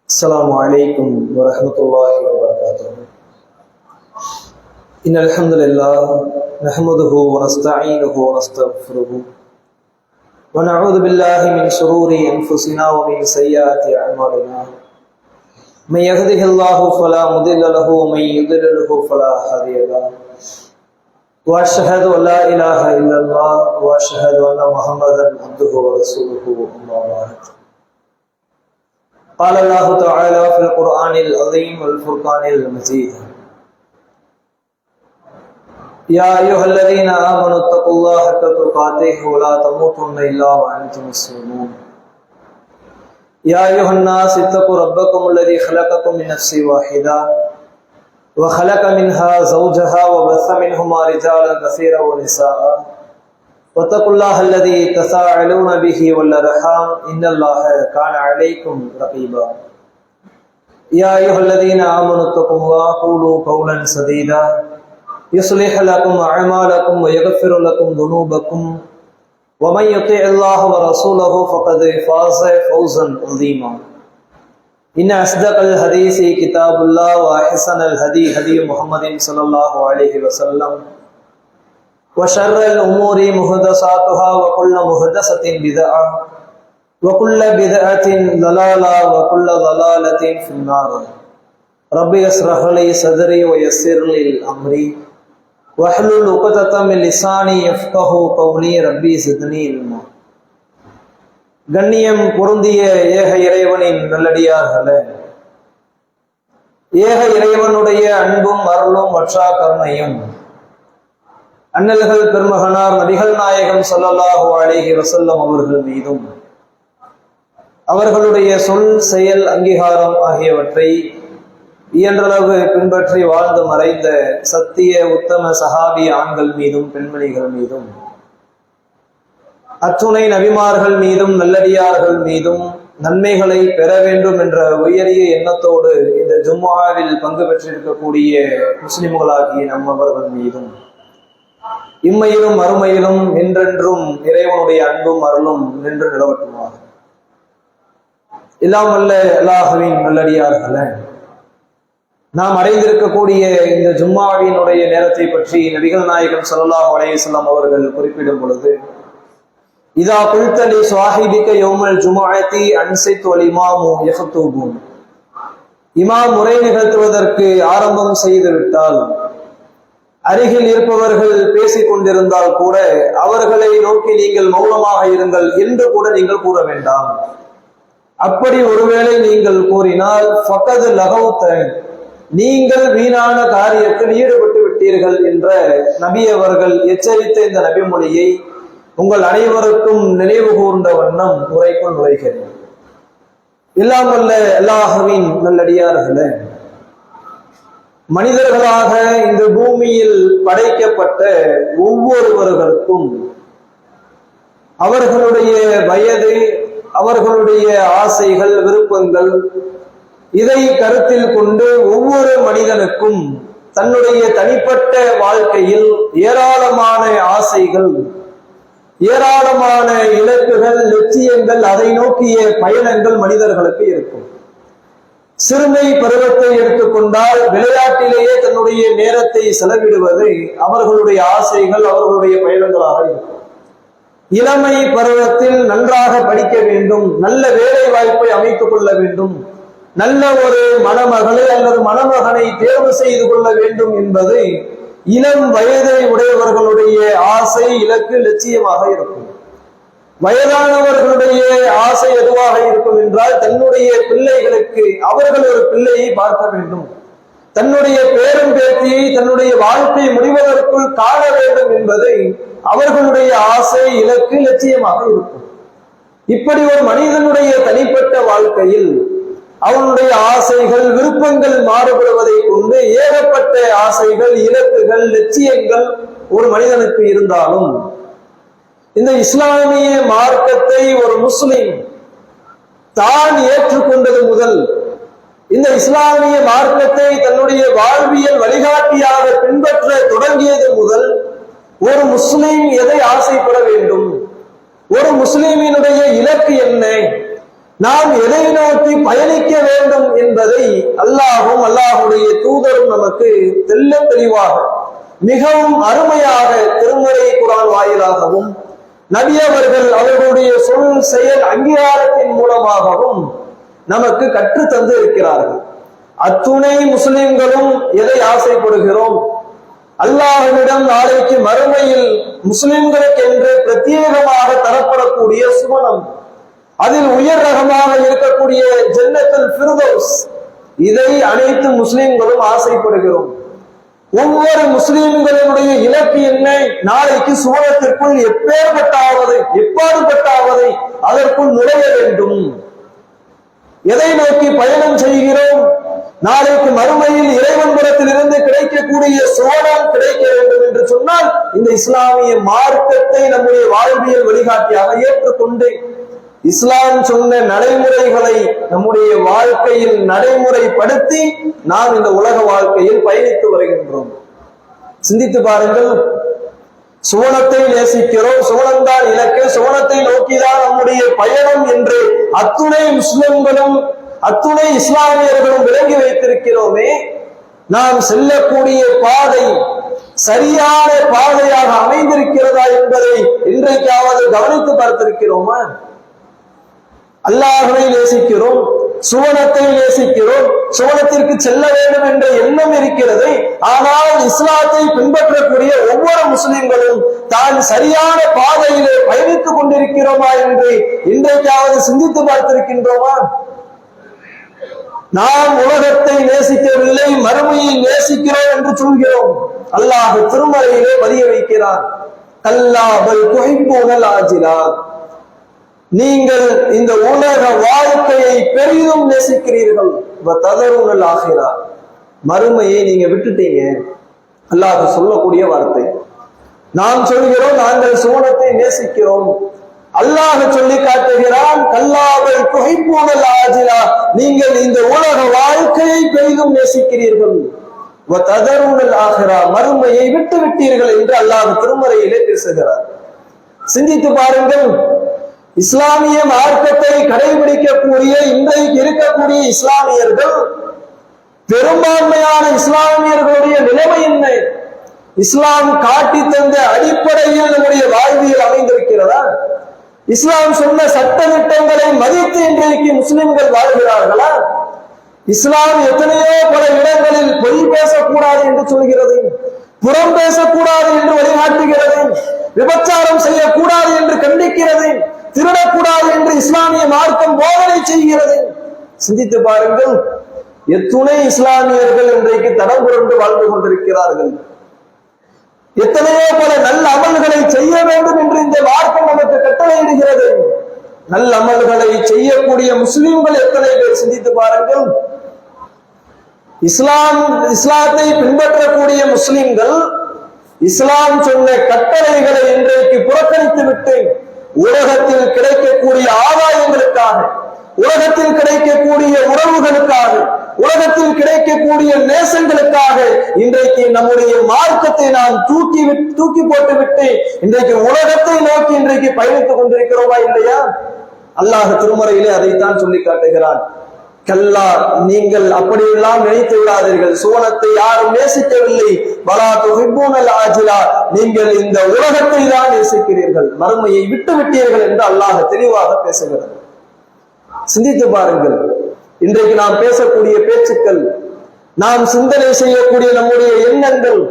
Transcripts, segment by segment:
السلام عليكم ورحمة الله وبركاته. إن الحمد لله نحمده ونستعينه ونستغفره ونعوذ بالله من شرور أنفسنا ومن سيئات أعمالنا. من يهده الله فلا مضل له ومن يضلل فلا هادي له. وأشهد أن لا إله إلا الله وأشهد أن محمدا عبده ورسوله أما بعد. قال الله تعالى في القرآن العظيم والفرقان المجيد: يا أيها الذين آمنوا اتقوا الله حق تقاته ولا تموتن إلا وأنتم مسلمون. يا أيها الناس اتقوا ربكم الذي خلقكم من نفس واحدة وخلق منها زوجها وبث منهما رجالا كثيرا ونساء واتقوا الله الذي تساءلون به والأرحام إن الله كان عليكم رقيبا. يا أيها الذين آمنوا اتقوا الله قولوا قولا سديدا يصلح لكم أعمالكم ويغفر لكم ذنوبكم ومن يطع الله ورسوله فقد فاز فوزا عظيما. إن أصدق الحديث كتاب الله وأحسن الهدي هدي محمد صلى الله عليه وسلم وشر الأمور محدثاتها وكل محدثة بدعة وكل بدعة ضلالة وكل ضلالة في النار. ربي اشرح لي صدري ويسر لي أمري واحلل عقدة من لساني يفقهوا قولي. ربي زدني علما. கண்ணியம் பொருந்திய ஏக இறைவனின் நல்லடியார்களே, ஏக இறைவனுடைய அன்பும் அருளும் வற்றா கருணையும் அண்ணல்கள் பெருமகனார் நபிகள் நாயகம் ஸல்லல்லாஹு அலைஹி வஸல்லம் அவர்கள் மீதும் அவர்களுடைய சொல் செயல் அங்கீகாரம் ஆகியவற்றை இயன்றளவு பின்பற்றி வாழ்ந்து மறைந்த சத்திய உத்தம சஹாபி ஆண்கள் மீதும் பெண்மணிகள் மீதும் அத்துணை நபிமார்கள் மீதும் நல்லடியார்கள் மீதும் நன்மைகளை பெற வேண்டும் என்ற உயரிய எண்ணத்தோடு இந்த ஜும்ஆவில் பங்கு பெற்றிருக்கக்கூடிய முஸ்லிம்களாகிய நம்மவர்கள் மீதும் இம்மையிலும் மறுமையிலும் என்றென்றும் இறைவனுடைய அன்பும் அருளும் நின்று நிலவட்டுமாக. எல்லாம் வல்ல அல்லாஹ்வின் நல்லடியார்களே, நாம் அடைந்திருக்கக்கூடிய இந்த ஜும்ஆவினுடைய நேரத்தை பற்றி நபிகள் நாயகம் ஸல்லல்லாஹு அலைஹி வஸல்லம் அவர்கள் குறிப்பிடும் பொழுது, இதா குல்த லி ஸாஹிபிக யௌமல் ஜும்ஆத்தி அன்சித் வல் இமாமு யஃதுபுன். இமாம் உரை நிகழ்த்துவதற்கு ஆரம்பம் செய்து விட்டால் அருகில் இருப்பவர்கள் பேசிக் கொண்டிருந்தால் கூட அவர்களை நோக்கி நீங்கள் மௌனமாக இருங்கள் என்று கூட நீங்கள் கூற வேண்டாம். அப்படி ஒருவேளை நீங்கள் கூறினால் ஃபகத் லகௌத, நீங்கள் வீணான காரியத்தில் ஈடுபட்டு விட்டீர்கள் என்ற நபி அவர்கள் எச்சரித்த இந்த நபி மொழியை உங்கள் அனைவருக்கும் நினைவு கூர்ந்த வண்ணம் உரைக்குள் நுழைகிறேன். எல்லாம் வல்ல அல்லாஹ்வின் நல்லடியார்களே, மனிதர்களாக இந்த பூமியில் படைக்கப்பட்ட ஒவ்வொருவர்களுக்கும் அவர்களுடைய வயது, அவர்களுடைய ஆசைகள், விருப்பங்கள், இதை கருத்தில் கொண்டு ஒவ்வொரு மனிதனுக்கும் தன்னுடைய தனிப்பட்ட வாழ்க்கையில் ஏராளமான ஆசைகள், ஏராளமான இலக்குகள், லட்சியங்கள், அதை நோக்கிய பயணங்கள் மனிதர்களுக்கு இருக்கும். சிறுமை பருவத்தை எடுத்துக்கொண்டால் விளையாட்டிலேயே தன்னுடைய நேரத்தை செலவிடுவது அவர்களுடைய ஆசைகள், அவர்களுடைய பயணங்களாக இருக்கும். இளமை பருவத்தில் நன்றாக படிக்க வேண்டும், நல்ல வேலை வாய்ப்பை அமைத்துக் கொள்ள வேண்டும், நல்ல ஒரு மணமகளை அல்லது மணமகனை தேர்வு செய்து கொள்ள வேண்டும் என்பது இளம் வயதை உடையவர்களுடைய ஆசை, இலக்கு, லட்சியமாக இருக்கும். வயதானவர்களுடைய ஆசை எதுவாக இருக்கும் என்றால் தன்னுடைய பிள்ளைகளுக்கு அவர்கள் ஒரு பிள்ளையை பார்க்க வேண்டும், தன்னுடைய பேரும் பேத்தியை தன்னுடைய வாழ்க்கை முடிவதற்குள் காண வேண்டும் என்பது அவர்களுடைய ஆசை, இலக்கு, லட்சியமாக இருக்கும். இப்படி ஒரு மனிதனுடைய தனிப்பட்ட வாழ்க்கையில் அவனுடைய ஆசைகள், விருப்பங்கள் மாறுபடுவதை கொண்டு ஏகப்பட்ட ஆசைகள், இலக்குகள், லட்சியங்கள் ஒரு மனிதனுக்கு இருந்தாலும் இந்த இஸ்லாமிய மார்க்கத்தை ஒரு முஸ்லிம் தான் ஏற்றுக்கொண்டது முதல், இந்த இஸ்லாமிய மார்க்கத்தை தன்னுடைய வாழ்வியல் வழிகாட்டியாக பின்பற்ற தொடங்கியது முதல் ஒரு முஸ்லிம் எதை ஆசைப்பட வேண்டும், ஒரு முஸ்லிமினுடைய இலக்கு என்ன, நாம் எதை நோக்கி பயணிக்க வேண்டும் என்பதை அல்லாஹும் அல்லாஹுடைய தூதரும் நமக்கு தெள்ள தெளிவாக மிகவும் அருமையாக திருமறை குர்ஆன் வாயிலாகவும் நபி அவர்கள் அவர்களுடைய சொல் செயல் அங்கீகாரத்தின் மூலமாகவும் நமக்கு கற்று தந்து இருக்கிறார்கள். அத்துணை முஸ்லிம்களும் எதை ஆசைப்படுகிறோம்? அல்லாஹ்விடம் நாளைக்கு மறுமையில் முஸ்லிம்களுக்கு என்று பிரத்யேகமாக தரப்படக்கூடிய சுவனம், அதில் உயர் ரகமாக இருக்கக்கூடிய ஜன்னத்துல் ஃபிர்தௌஸ், இதை அனைத்து முஸ்லிம்களும் ஆசைப்படுகிறோம். ஒவ்வொரு முஸ்லிம்களுடைய இலக்கு என்ன? நாளைக்கு சுவனத்திற்குள் எப்பாடுபட்டாவது அதற்குள் நுழைய வேண்டும். எதை நோக்கி பயணம் செய்கிறோம்? நாளைக்கு மறுமையில் இறைவன்புறத்திலிருந்து கிடைக்கக்கூடிய சுவனம் கிடைக்க வேண்டும் என்று சொன்னால் இந்த இஸ்லாமிய மார்க்கத்தை நம்முடைய வாழ்வியல் வழிகாட்டியாக ஏற்றுக்கொண்டு இஸ்லாம் சொன்ன நடைமுறைகளை நம்முடைய வாழ்க்கையில் நடைமுறைப்படுத்தி நாம் இந்த உலக வாழ்க்கையில் பயணித்து வருகின்றோம். சிந்தித்து பாருங்கள். சுவனத்தை நேசிக்கிறோம், சுவனம்தான் இலக்கு, சுவனத்தை நோக்கிதான் நம்முடைய பயணம் என்று அத்துணை முஸ்லிம்களும் அத்துணை இஸ்லாமியர்களும் விளங்கி வைத்திருக்கிறோமே, நாம் செல்லக்கூடிய பாதை சரியான பாதையாக அமைந்திருக்கிறதா என்பதை இன்றைக்காவது கவனித்து பார்த்திருக்கிறோமா? அல்லாஹ்வை நேசிக்கிறோம், சுவனத்தை நேசிக்கிறோம், சுவனத்திற்கு செல்ல வேண்டும் என்ற எண்ணம் இருக்கிறது. ஆனால் இஸ்லாத்தை பின்பற்றக்கூடிய ஒவ்வொரு முஸ்லிம்களும் தான் சரியான பாதையிலே பயணித்துக் கொண்டிருக்கிறோமா என்று இன்றைக்காவது சிந்தித்து பார்த்திருக்கின்றோமா? நாம் உலகத்தை நேசிக்கவில்லை, மறுமையை நேசிக்கிறோம் என்று சொல்கிறோம். அல்லாஹ் திருமறையிலே பதிய வைக்கிறார், கல்லா பல் துஹிப்பூனல் ஆஜிலா, நீங்கள் இந்த உலக வாழ்க்கையை பெரிதும் நேசிக்கிறீர்கள், வததருனல் ஆகிரா, மறுமையை நீங்க விட்டுட்டீங்க. அல்லாஹ் சொல்லக்கூடிய வார்த்தை. நாம் சொல்கிறோம் நாங்கள் சுவனத்தை நேசிக்கிறோம். அல்லாஹ் சொல்லி காட்டுகிறான், கல்லாவை துஹிப்பூனல் ஆஜிலா, நீங்கள் இந்த உலக வாழ்க்கையை பெரிதும் நேசிக்கிறீர்கள், வததருனல் ஆகிரா, மறுமையை விட்டு விட்டீர்கள் என்று அல்லாஹ் திருமறையிலே பேசுகிறார். சிந்தித்து பாருங்கள். இஸ்லாமிய மார்க்கத்தை கடைபிடிக்கக்கூடிய இன்றைக்கு இருக்கக்கூடிய இஸ்லாமியர்கள், பெரும்பான்மையான இஸ்லாமியர்களுடைய நிலைமை என்ன? இஸ்லாம் காட்டி தந்த அடிப்படையில் நம்முடைய வாழ்வியல் அமைந்திருக்கிறதா? இஸ்லாம் சொன்ன சட்ட திட்டங்களை மதித்து இன்றைக்கு முஸ்லிம்கள் வாழ்கிறார்களா? இஸ்லாம் எத்தனையோ பல இடங்களில் பொய் பேசக்கூடாது என்று சொல்கிறது, புறம் பேசக்கூடாது என்று வழிகாட்டுகிறது, விபச்சாரம் செய்யக்கூடாது என்று கண்டிக்கிறது, திருடக்கூடாது என்று இஸ்லாமிய மார்க்கம் போதனை செய்கிறது. சிந்தித்து பாருங்கள். எத்துணை இஸ்லாமியர்கள் இன்றைக்கு தடம் புரண்டு வாழ்ந்து கொண்டிருக்கிறார்கள். எத்தனையோ பல நல்ல அமல்களை செய்ய வேண்டும் என்று இந்த மார்க்கம் நமக்கு கட்டளையிடுகிறது. நல்ல அமல்களை செய்யக்கூடிய முஸ்லிம்கள் எத்தனை பேர்? சிந்தித்து பாருங்கள். இஸ்லாத்தை பின்பற்றக்கூடிய முஸ்லிம்கள் இஸ்லாம் சொன்ன கட்டளைகளை இன்றைக்கு புறக்கணித்து விட்டு உலகத்தில் கிடைக்கக்கூடிய ஆதாயங்களுக்காக, உலகத்தில் கிடைக்கக்கூடிய உறவுகளுக்காக, உலகத்தில் கிடைக்கக்கூடிய நேசங்களுக்காக இன்றைக்கு நம்முடைய மார்க்கத்தை நாம் தூக்கி போட்டு விட்டு இன்றைக்கு உலகத்தை நோக்கி இன்றைக்கு பயணித்துக் கொண்டிருக்கிறோமா இல்லையா? அல்லாஹ் திருமறையிலே அதைத்தான் சொல்லி காட்டுகிறான். கல்லா, நீங்கள் அப்படியெல்லாம் நினைத்து விடாதீர்கள், சுவனத்தை யாரும் நேசிக்கவில்லை, வலா துஹிப்பூனல் ஆஜிலா, நீங்கள் இந்த உலகத்தை தான் நேசிக்கிறீர்கள், மறுமையை விட்டு விட்டீர்கள் என்று அல்லாஹ் தெளிவாக பேசுகிறார். சிந்தித்து பாருங்கள். இன்றைக்கு நாம் பேசக்கூடிய பேச்சுக்கள், நாம் சிந்தனை செய்யக்கூடிய நம்முடைய எண்ணங்கள்,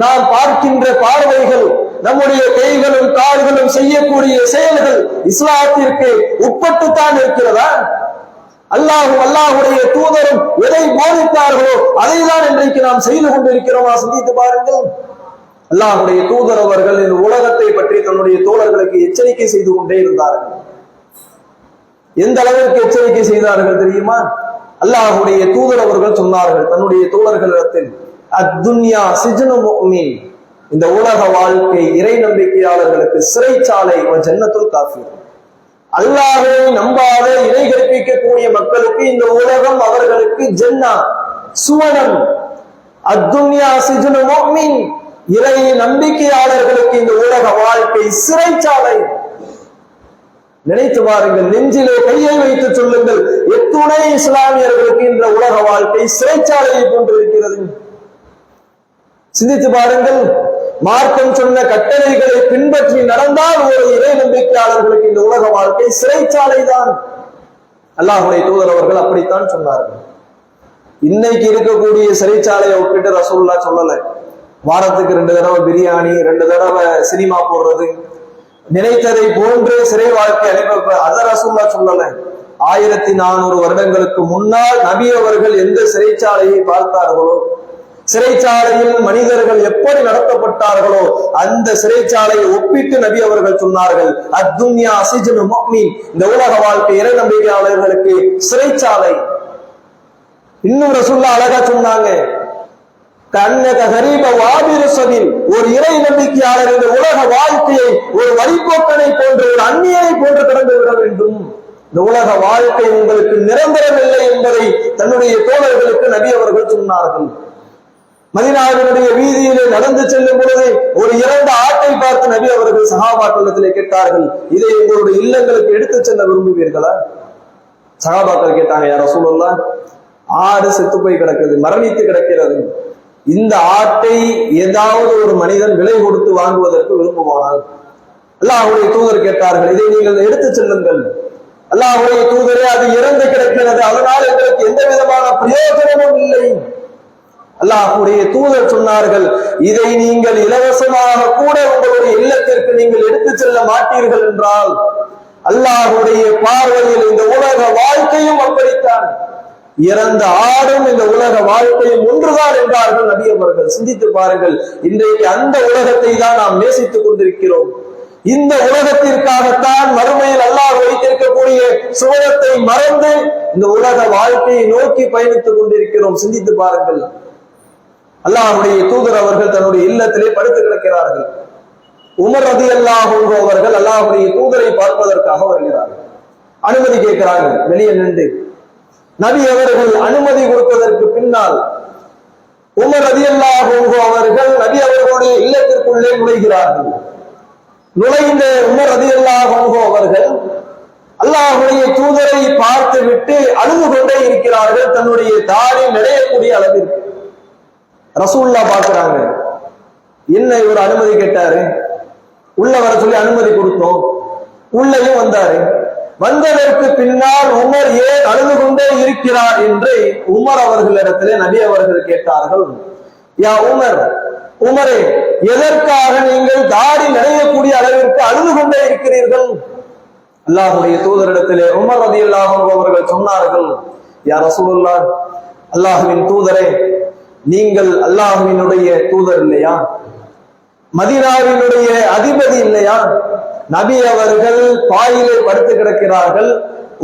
நாம் பார்க்கின்ற பார்வைகள், நம்முடைய கைகளும் கால்களும் செய்யக்கூடிய செயல்கள் இஸ்லாத்திற்கு உட்பட்டுத்தான் இருக்கிறதா? அல்லாஹுடைய தூதரும் எதை போதித்தார்களோ அதை தான் இன்றைக்கு நாம் செய்து கொண்டிருக்கிறோமா? சிந்தித்து பாருங்கள். அல்லாஹுடைய தூதர் அவர்கள் இந்த உலகத்தை பற்றி தன்னுடைய தோழர்களுக்கு எச்சரிக்கை செய்து கொண்டே இருந்தார்கள். எந்த அளவிற்கு எச்சரிக்கை செய்தார்கள் தெரியுமா? அல்லாஹுடைய தூதர் அவர்கள் சொன்னார்கள் தன்னுடைய தோழர்களிடத்தில், அத்துன்யா சிஜ்னு முஃமின், இந்த உலக வாழ்க்கை இறை நம்பிக்கையாளர்களுக்கு சிறைச்சாலை, ஜன்னத்துல் காஃபிர், அல்லாஹ்வை நம்பாத இணை கற்பிக்கக்கூடிய மக்களுக்கு இந்த உலகம் அவர்களுக்கு ஜன்னா, சுவனம். அத்துன்யா சிஜ்னு முஃமின், இறை நம்பிக்கையாளர்களுக்கு இந்த உலக வாழ்க்கை சிறைச்சாலை. நினைத்து பாருங்கள், நெஞ்சிலே கையை வைத்து சொல்லுங்கள், எத்துணை இஸ்லாமியர்களுக்கு இந்த உலக வாழ்க்கை சிறைச்சாலையை கொண்டிருக்கிறது. சிந்தித்து பாருங்கள், மார்க்கம் சொன்ன கட்டளைகளை பின்பற்றி நடந்தால் ஒரு இறை நம்பிக்கையாளர்களுக்கு இந்த உலக வாழ்க்கை சிறைச்சாலை தான். அல்லாஹ்வுடைய தூதர் அவர்கள் அப்படித்தான் சொன்னார்கள். இன்னைக்கு இருக்கக்கூடிய சிறைச்சாலையை ஒப்பிட்டு ரசூலுல்லாஹ் சொல்லல. வாரத்துக்கு 2 தடவை பிரியாணி, 2 தடவை சினிமா போடுறது, நினைத்ததை போன்று சிறை வாழ்க்கை அனுப்ப அத ரசூலுல்லாஹ் சொல்லல. 1400 வருடங்களுக்கு முன்னால் நபி அவர்கள் எந்த சிறைச்சாலையை பார்த்தார்களோ, சிறைச்சாலையில் மனிதர்கள் எப்படி நடத்தப்பட்டார்களோ அந்த சிறைச்சாலையை ஒப்பிட்டு நபி அவர்கள் சொன்னார்கள், அத்துன்யா சிஜ்னு முஃமின், இந்த உலக வாழ்க்கை இறை நம்பிக்கையாளர்களுக்கு சிறைச்சாலை. இன்னும் ரசூலுல்லாஹ் அழகா சொன்னாங்க, கண்ணக கரீப வாபிரு சபீல், ஒரு இறை நம்பிக்கையாளர் இந்த உலக வாழ்க்கையை ஒரு வழிபோக்கனை போன்று, ஒரு அந்நியனை போன்று கடந்து விட வேண்டும். இந்த உலக வாழ்க்கை உங்களுக்கு நிரந்தரமில்லை என்பதை தன்னுடைய தோழர்களுக்கு நபி அவர்கள் சொன்னார்கள். மதீனாவினுடைய வீதியிலே நடந்து செல்லும் பொழுது ஒரு இறந்த ஆட்டை பார்த்து நபி அவர்கள் சஹாபாக்களிடத்திலே கேட்டார்கள், இதை உங்களுடைய இல்லங்களுக்கு எடுத்து செல்ல விரும்புவீர்களா? சஹாபாக்கள் கேட்டாங்க, யா ரசூலுல்லாஹ், ஆடு செத்து போய் கிடக்குது, மரணித்து கிடக்கிறது, இந்த ஆட்டை ஏதாவது ஒரு மனிதன் விலை கொடுத்து வாங்குவதற்கு விரும்புவானால்? அல்லாஹ்வுடைய தூதர் கேட்டார்கள், இதை நீங்கள் எடுத்து செல்லுங்கள். அல்லாஹ்வுடைய தூதரே, அது இறந்து கிடக்கிறது, அதனால் எங்களுக்கு எந்த விதமான பிரயோஜனமும் இல்லை. அல்லாஹ்வுடைய தூதர் சொன்னார்கள், இதை நீங்கள் இலவசமாக கூட உங்களுடைய இல்லத்திற்கு நீங்கள் எடுத்து செல்ல மாட்டீர்கள் என்றால் அல்லாஹ்வுடைய பார்வையில் இந்த உலக வாழ்க்கையும் அப்படித்தான், இறந்த ஆடும் இந்த உலக வாழ்க்கையும் ஒன்றுதான் என்றார்கள் நபி அவர்கள். சிந்தித்து பாருங்கள், இன்றைக்கு அந்த உலகத்தை தான் நாம் நேசித்துக் கொண்டிருக்கிறோம். இந்த உலகத்திற்காகத்தான் மறுமையில் அல்லாஹ் வைத்திருக்கக்கூடிய சுவனத்தை மறந்து இந்த உலக வாழ்க்கையை நோக்கி பயணித்துக் கொண்டிருக்கிறோம். சிந்தித்து பாருங்கள், அல்லாஹ்வுடைய தூதர் அவர்கள் தன்னுடைய இல்லத்திலே படுத்து கிடக்கிறார்கள். உமர் ரலியல்லாஹு அன்ஹு அவர்கள் அல்லாஹ்வுடைய தூதரை பார்ப்பதற்காக வருகிறார்கள். அனுமதி கேட்கிறாங்க வெளியே நின்று. நபி அவர்கள் அனுமதி கொடுப்பதற்கு பின்னால் உமர் ரலியல்லாஹு அன்ஹு அவர்கள் நபி அவர்களுடைய இல்லத்திற்குள்ளே நுழைகிறார்கள். நுழைந்த உமர் ரலியல்லாஹு அன்ஹு அவர்கள் அல்லாஹ்வுடைய தூதரை பார்த்து விட்டு அழுது கொண்டே இருக்கிறார்கள், தன்னுடைய தாடி நிறையக்கூடிய அளவிற்கு. ரசூலுல்லாஹ் பார்க்கிறாங்க, என்ன இவர் அனுமதி கேட்டாரு, உள்ள வர சொல்லி அனுமதி கொடுத்தோம், உள்ளேயும் வந்தாரு. வந்ததற்கு பின்னால் உமர் ஏன் அழுது கொண்டே இருக்கிறார் என்று உமர் அவர்களிடத்திலே நபி அவர்கள் கேட்டார்கள். யா உமர், உமரே, எதற்காக நீங்கள் தாடி நிறையக்கூடிய அளவிற்கு அழுது கொண்டே இருக்கிறீர்கள்? அல்லாஹ்வுடைய தூதரிடத்திலே உமர் ரலியல்லாஹு அன்ஹு அவர்கள் சொன்னார்கள், யா ரசூலுல்லாஹ், அல்லாஹ்வின் தூதரே, நீங்கள் அல்லாஹ்வினுடைய தூதர் இல்லையா? மதீனாவினுடைய அதிபதி இல்லையா? நபி அவர்கள் பாயிலே படுத்து கிடக்கிறார்கள்.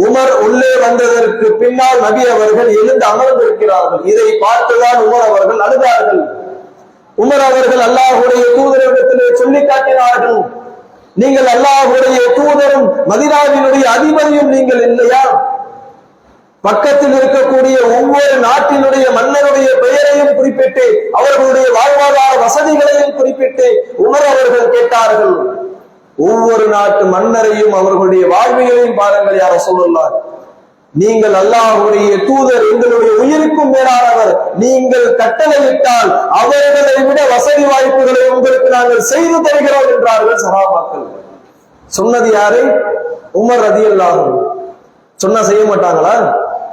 உமர் உள்ளே வந்ததற்கு பின்னால் நபி அவர்கள் எழுந்து அமர்ந்திருக்கிறார்கள். இதை பார்த்துதான் உமர் அவர்கள் அழுதார்கள். உமர் அவர்கள் அல்லாஹ்வுடைய தூதரிடத்திலே சொல்லி காட்டினார்கள், நீங்கள் அல்லாஹ்வுடைய தூதரும் மதீனாவினுடைய அதிபதியும் நீங்கள் இல்லையா? பக்கத்தில் இருக்கக்கூடிய ஒவ்வொரு நாட்டினுடைய மன்னருடைய பெயரையும் குறிப்பிட்டு அவர்களுடைய வாழ்வாதார வசதிகளையும் குறிப்பிட்டு உமர் அவர்கள் கேட்டார்கள், ஒவ்வொரு நாட்டு மன்னரையும் அவர்களுடைய வாழ்வியலையும் பாருங்கள் யா ரசூலுல்லாஹ், நீங்கள் அல்லாஹ்வுடைய தூதர், எங்களுடைய உயிருக்கும் மேலானவர், நீங்கள் கட்டளையிட்டால் அவர்களை விட வசதி வாய்ப்புகளை உங்களுக்கு நாங்கள் செய்து தருகிறோம் என்றார்கள் சஹாபாக்கள். சொன்னது யாரு? உமர் ரலியல்லாஹு அன்ஹு. சொன்னா செய்ய மாட்டாங்களா?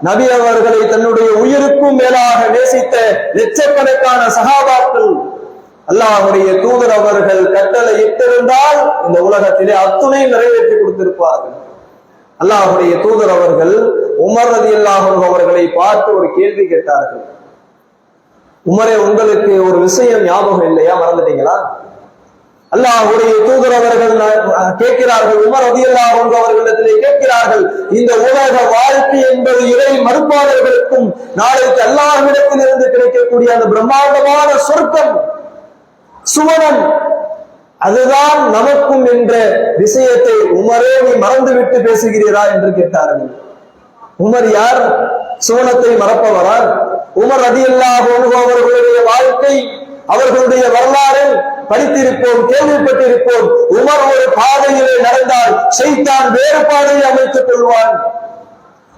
நபி அவர்களை தன்னுடைய உயிருக்கும் மேலாக நேசித்த லட்சக்கணக்கான சஹாபாக்கள், அல்லாஹ்வுடைய தூதர் அவர்கள் கட்டளை இட்டிருந்தால் இந்த உலகத்திலே அத்துணை நிறைவேற்றி கொடுத்திருப்பார்கள். அல்லாஹ்வுடைய தூதர் அவர்கள் உமர் ரலியல்லாஹு அன்ஹு அவர்களை பார்த்து ஒரு கேள்வி கேட்டார்கள். உமரே, உங்களுக்கு ஒரு விஷயம் ஞாபகம் இல்லையா, மறந்துட்டீங்களா? அல்லாஹ்வுடைய தூதர் அவர்கள் கேட்கிறார்கள், உமர் ரலியல்லாஹு அன்ஹு அவர்களிடத்திலே கேட்கிறார்கள், இந்த உலக வாழ்க்கை என்பது இறை மறுப்பாளர்களுக்கும் நாளைக்கு அல்லாஹ்விடத்தில் இருந்து கிடைக்கக்கூடிய அந்த பிரம்மாண்டமான சொர்க்கம், சுவனம், அதுதான் நமக்கும் என்ற விஷயத்தை உமரே நீ மறந்துவிட்டு பேசுகிறீரா என்று கேட்டார்கள். உமர் யார்? சுவனத்தை மறப்பவரா? உமர் ரலியல்லாஹு அன்ஹு அவர்களுடைய வாழ்க்கை அவர்களுடைய வரலாறு படித்திருப்போம், கேள்விப்பட்டிருப்போம். உமர் ஒரு பாதையிலே நடந்தால் ஷைத்தான் வேறு பாதையை அமைத்துக் கொள்வான்.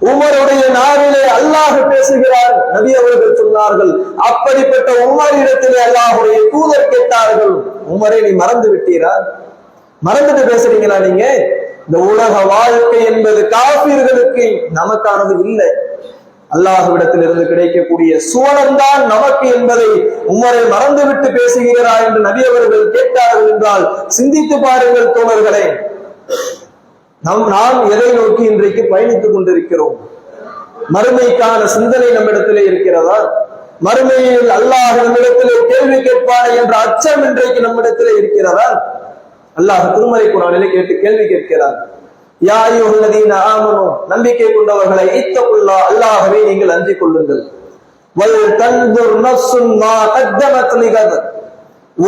உமருடைய நாவிலே அல்லாஹ் பேசுகிறார். நபி அவர்கள் சொன்னார்கள், அப்படிப்பட்ட உமரிடத்திலே அல்லாஹுடைய தூதர் கேட்டார்கள், உமரை நீ மறந்து விட்டீரா? மறந்துட்டு பேசுறீங்களா நீங்க? இந்த உலக வாழ்க்கை என்பது காபீர்களுக்கு, நமக்கானது இல்லை. அல்லாஹ்விடத்தில் இருந்து கிடைக்கக்கூடிய சுவனம்தான் நமக்கு என்பதை உமரை மறந்துவிட்டு பேசுகிறார் என்று நபி அவர்கள் கேட்டார்கள் என்றால் சிந்தித்து பாருங்கள் தோழர்களே. நாம் எதை நோக்கி இன்றைக்கு பயணித்துக் கொண்டிருக்கிறோம்? மறுமைக்கான சிந்தனை நம்மிடத்திலே இருக்கிறதா? மறுமையில் அல்லாஹ் நம்மிடத்திலே கேள்வி கேட்பானே என்ற அச்சம் இன்றைக்கு நம்மிடத்திலே இருக்கிறதா? அல்லாஹ் திருமறை குர்ஆனிலே கேள்வி கேட்கிறார். யா அய்யுஹல்லதீன ஆமனூ, நம்பிக்கை கொண்டவர்களை, இத்தகுல்லாஹ், அல்லாஹ்வை நீங்கள் அஞ்சிக் கொள்ளுங்கள். வல் தன்துர் நஃப்சுன் மா கத்தமத் லிகத்,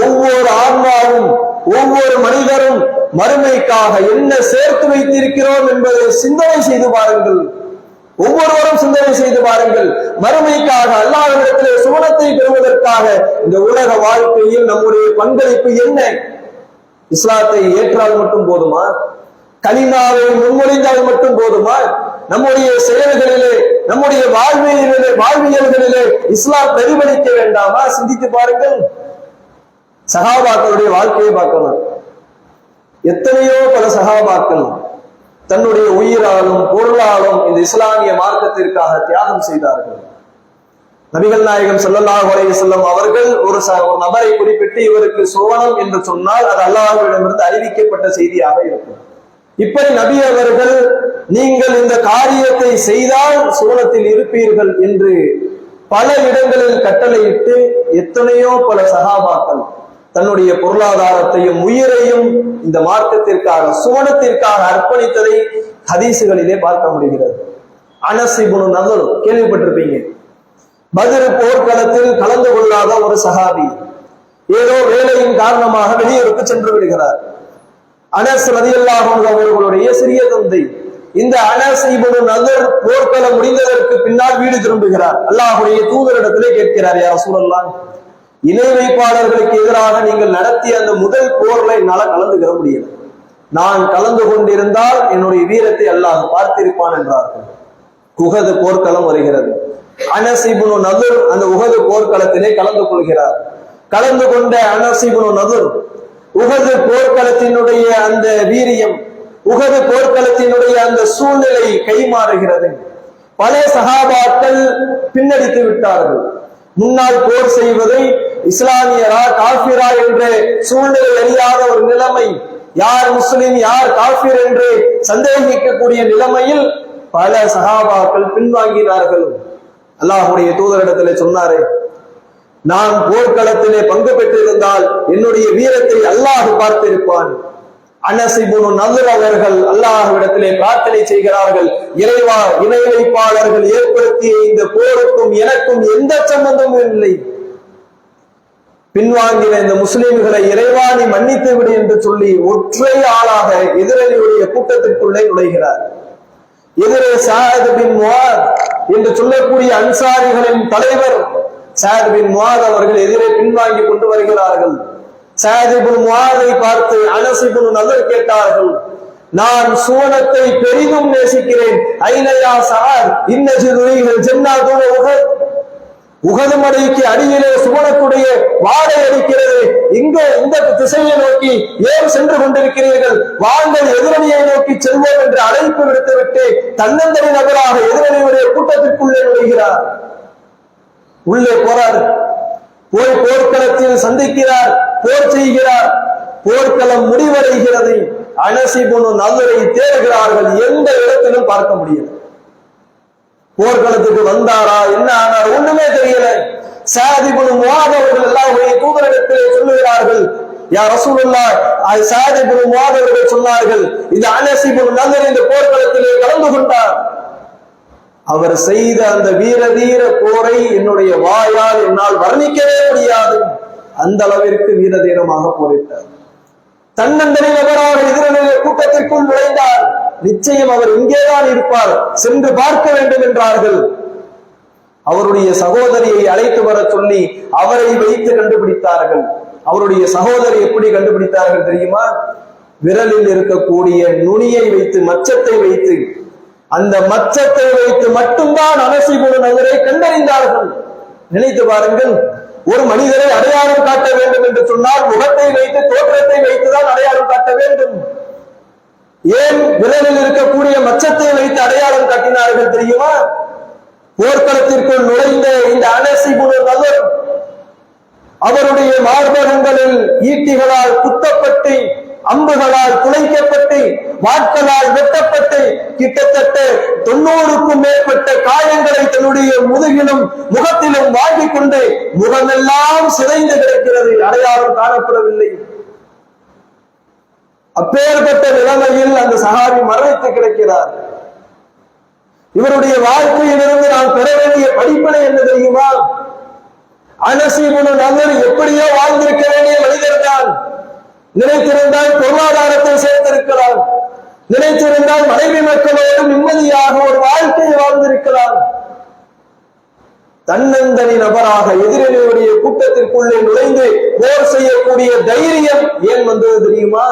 ஒவ்வொரு ஆன்மாவும் ஒவ்வொரு மனிதரும் மறுமைக்காக என்ன சேர்த்து வைத்திருக்கிறோம் என்பதை சிந்தனை செய்து பாருங்கள். ஒவ்வொருவரும் சிந்தனை செய்து பாருங்கள். மறுமைக்காக, அல்லாஹ்விடத்திலே சுவனத்தை பெறுவதற்காக இந்த உலக வாழ்க்கையில் நம்முடைய பங்களிப்பு என்ன? இஸ்லாத்தை ஏற்றால் மட்டும் போதுமா? கலிமாவை முன்மொழிந்தால் மட்டும் போதுமா? நம்முடைய செயல்களிலே, நம்முடைய வாழ்வியல்களிலே இஸ்லாம் பிரதிபலிக்க வேண்டாமா? சிந்தித்து பாருங்கள். சஹாபாக்களுடைய வாழ்க்கையை பார்க்கணும். எத்தனையோ பல சஹாபாக்கள் தன்னுடைய உயிராலும் பொருளாலும் இந்த இஸ்லாமிய மார்க்கத்திற்காக தியாகம் செய்தார்கள். நபிகள் நாயகம் ஸல்லல்லாஹு அலைஹி வஸல்லம் அவர்கள் ஒரு நபரை குறிப்பிட்டு இவருக்கு சுவனம் என்று சொன்னால் அது அல்லாஹ்விடமிருந்து அறிவிக்கப்பட்ட செய்தியாக இருக்கும். இப்படி நபி அவர்கள், நீங்கள் இந்த காரியத்தை செய்தால் சுவனத்தில் இருப்பீர்கள் என்று பல இடங்களில் கட்டளையிட்டு எத்தனையோ பல சஹாபாக்கள் தன்னுடைய பொருளாதாரத்தையும் உயிரையும் இந்த மார்க்கத்திற்காக, சுவனத்திற்காக அர்ப்பணித்ததை ஹதீசுகளிலே பார்க்க முடிகிறது. அனஸ் இப்னு நதுர் கேள்விப்பட்டிருப்பீங்க. பத்ர் போர்க்களத்தில் கலந்து கொள்ளாத ஒரு சஹாபி ஏதோ வேலையின் காரணமாக வெளியூருக்கு சென்று விடுகிறார். அனஸ் ரலியல்லாஹு அன்ஹு அவர்களுடைய சிறிய தந்தை. இந்த அனஸ் இப்னு நதுர் போர்க்களம் முடிந்ததற்கு பின்னால் வீடு திரும்புகிறார். அல்லாஹ்வுடைய தூதரிடத்திலே கேட்கிறார், யா ரசூலல்லாஹ், இணை வைப்பாளர்களுக்கு எதிராக நீங்கள் நடத்திய அந்த முதல் போர்ல என்னால கலந்துகிற முடியல. நான் கலந்து கொண்டிருந்தால் என்னுடைய வீரத்தை அல்லாஹ் பார்த்திருப்பான் என்றார்கள். உஹது போர்க்களம் வருகிறது. அனஸ் இப்னு நதுர் அந்த உஹது போர்க்களத்திலே கலந்து கொள்கிறார். கலந்து கொண்ட அனஸ் இப்னு நதுர் உஹது போர்க்களத்தினுடைய அந்த வீரியம், உஹது போர்க்களத்தினுடைய அந்த சூழ்நிலை கைமாறுகிறது. பல சஹாபாக்கள் பின்னடித்து விட்டார்கள். முன்னால் போர் செய்வதை இஸ்லாமியரா காஃபிரா என்ற சூழ்நிலை அறியாத ஒரு நிலைமை, யார் முஸ்லிம் யார் காஃபிர் என்று சந்தேகிக்கக்கூடிய நிலைமையில் பல சஹாபாக்கள் பின்வாங்கினார்கள். அல்லாஹ்வுடைய தூதரிடத்திலே சொன்னாரே, நான் போர்க்களத்திலே பங்கு பெற்றிருந்தால் என்னுடைய வீரத்தை அல்லாஹ் பார்த்திருப்பான். அனஸ் இப்னு நதுர் அவர்கள் அல்லாஹ்விடத்திலே பிரார்த்தனை செய்கிறார்கள், இறைவா, இணை வைப்பாளர்கள் ஏற்படுத்திய இந்த போருக்கும் எனக்கும் எந்த சம்பந்தமும் இல்லை. பின்வாங்கின இந்த முஸ்லிம்களை இறைவா நீ மன்னித்து விடு என்று சொல்லி ஒற்றை ஆளாக எதிரணியுடைய கூட்டத்திற்குள்ளே நுழைகிறார். எதிரே சஅத் பின் முஆத் என்று சொல்லக்கூடிய அன்சாரிகளின் தலைவர் சஅத் பின் முஆத் அவர்கள் எதிரே பின்வாங்கி கொண்டு வருகிறார்கள். சஅத் இப்னு முஆதை பார்த்து அனஸ் இப்னு நதுர் கேட்டார்கள், நான் சுவனத்தை பெரிதும் நேசிக்கிறேன். ஐன யா சஅத் இன்ன ஜுரீஹல் ஜன்னாதுன உஹத், உஹது மலைக்கு அடியிலே சுவனத்துடைய வாடை அடிக்கிறது. இங்கே இந்த திசையை நோக்கி ஏன் சென்று கொண்டிருக்கிறீர்கள்? வாங்கள் எதிரணியை நோக்கி செல்வோம் என்று அழைப்பு விடுத்துவிட்டு தன்னந்தனி நபராக எதிரணியுடைய கூட்டத்திற்குள்ளே நுழைகிறார். உள்ளே போறார். போய் போர்க்களத்தில் சந்திக்கிறார், போர் செய்கிறார். போர்க்களம் முடிவடைகிறது. அனஸ் இப்னு நதுரை தேடுகிறார்கள், எந்த இடத்திலும் பார்க்க முடியல. போர்க்களத்துக்கு வந்தாரா, என்ன ஆனார், ஒண்ணுமே தெரியல. சஅத் இப்னு முஆத் அவர்கள் அல்லாஹ்வுடைய தூதரிடத்திலே சொல்லுகிறார்கள், யா ரசூலுல்லாஹ், சஅத் இப்னு முஆத் அவர்கள் சொன்னார்கள், இந்த அனஸ் இப்னு நதுர் இந்த போர்க்களத்திலே கலந்து கொண்டார். அவர் செய்த அந்த வீர போரை என்னுடைய வாயால் என்னால் வர்ணிக்கவே முடியாது. அந்த அளவிற்கு வீர தீரமாக போரிட்டார். தன்னந்தனி நபராக எதிரணிய கூட்டத்திற்குள் நுழைந்தார். நிச்சயம் அவர் இங்கேதான் இருப்பார், சென்று பார்க்க வேண்டும் என்றார்கள். அவருடைய சகோதரியை அழைத்து வர சொல்லி அவரை வைத்து கண்டுபிடித்தார்கள். அவருடைய சகோதரி எப்படி கண்டுபிடித்தார்கள் தெரியுமா? விரலில் இருக்கக்கூடிய நுனியை வைத்து, மச்சத்தை வைத்து, அந்த மச்சத்தை வைத்து மட்டும்தான் அனஸ் இப்னு நதரை கண்டறிந்தார்கள். நினைத்து பாருங்கள், ஒரு மனிதரை அடையாளம் காட்ட வேண்டும் என்று சொன்னால் முகத்தை வைத்து, தோற்றத்தை வைத்துதான் அடையாளம் காட்ட வேண்டும். ஏன் விரலில் இருக்கக்கூடிய மச்சத்தை வைத்து அடையாளம் காட்டினார்கள் தெரியுமா? போர்க்களத்திற்குள் நுழைந்த இந்த அனஸ் இப்னு நதர் அவருடைய மார்பகங்களில் ஈட்டிகளால் குத்தப்பட்டு, அம்புகளால் துளைக்கப்பட்டு, வாட்களால் வெட்டப்பட்டு, கிட்டத்தட்ட 90க்கும் மேற்பட்ட காயங்களை தன்னுடைய முதுகிலும் முகத்திலும் வாங்கிக் கொண்டு முகமெல்லாம் சிதைந்து கிடக்கிறது, அடையாளம் காணப்படவில்லை. அப்பேற்பட்ட நிலைமையில் அந்த சஹாபி மரணித்து கிடக்கிறார். இவருடைய வாழ்க்கையிலிருந்து நாம் பெற வேண்டிய படிப்பினை என்ன தெரியுமா? அனஸ் இப்னு நதர் எப்படியோ வாழ்ந்திருக்க வேண்டிய மனிதர் தான். நினைத்திருந்தால் பொருளாதாரத்தை சேர்த்திருக்கலாம், நினைத்திருந்தால் மனைவி மக்களோடு நிம்மதியாக ஒரு வாழ்க்கையை வாழ்ந்திருக்கலாம். தன்னந்தனி நபராக எதிரிகளுடைய கூட்டத்திற்குள்ளே நுழைந்து போர் செய்யக்கூடிய தைரியம் ஏன் வந்தது தெரியுமா?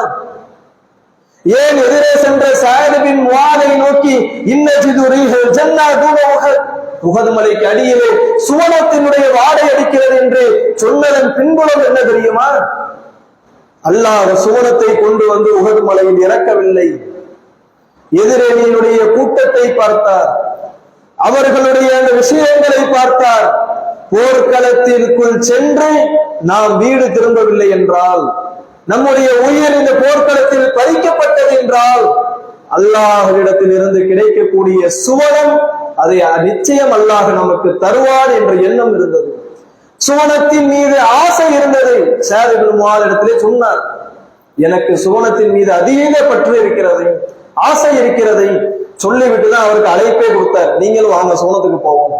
ஏன் எதிரே சென்ற சஅத் பின் முஆதை நோக்கி இன்னஜிது ரீஹல் ஜன்னா தூன உஹத், உஹது மலைக்கு அடியிலே சுவனத்தினுடைய வாடை அடிக்கிறது என்று சொன்னதன் பின்புலம் என்ன தெரியுமா? அல்லாஹ் சுவனத்தை கொண்டு வந்து உஹது மலையில் இறக்கவில்லை. எதிரணியினுடைய கூட்டத்தை பார்த்தார், அவர்களுடைய அந்த விஷயங்களை பார்த்தார். போர்க்களத்திற்குள் சென்று நாம் வீடு திரும்பவில்லை என்றால், நம்முடைய உயிர் இந்த போர்க்களத்தில் பறிக்கப்பட்டது என்றால், அல்லாஹ்விடத்தில் இருந்து கிடைக்கக்கூடிய சுவனம் அதை நிச்சயம் அல்லாஹ் நமக்கு தருவான் என்ற எண்ணம் இருந்தது. சுவனத்தின் மீது ஆசை இருந்தது. சஅத் இப்னு முஆத் இடத்திலே சொன்னார், எனக்கு சுவனத்தின் மீது அதீத பற்று இருக்கிறது, ஆசை இருக்கிறது. சொல்லிவிட்டு தான் அவருக்கு அழைப்பே கொடுத்தார், நீங்களும் வாங்க சுவனத்துக்கு போவோம்.